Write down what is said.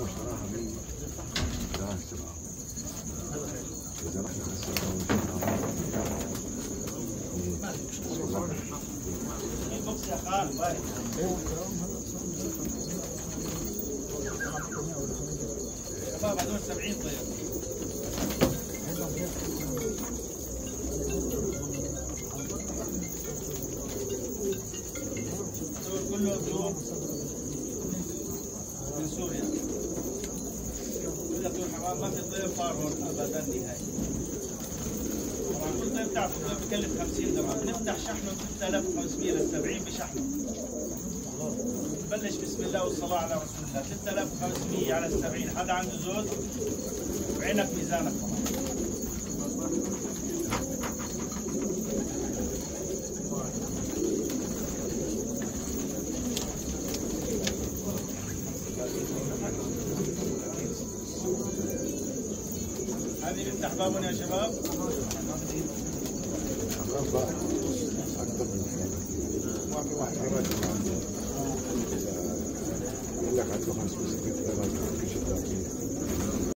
اشتراها من لا اشتراها إذا رحنا على السنة بوكس يا خال باي شباب هذول 70 طيب كله طيور من سوريا. كله طيور حمام، ما في طير فارون ابدا نهائي. طبعا كل طير بتعرفوا الطير بكلف 50 درهم، بنفتح شحنه 3500 لل 70 بشحنه. بلش بسم الله والصلاة على رسول الله، 3500 على 70، حدا عنده زود؟ بعينك ميزانك طبعا. هذه بنفتح بابون يا شباب؟ أكثر من واحد يقول لك عنده 500 درجة في شغلات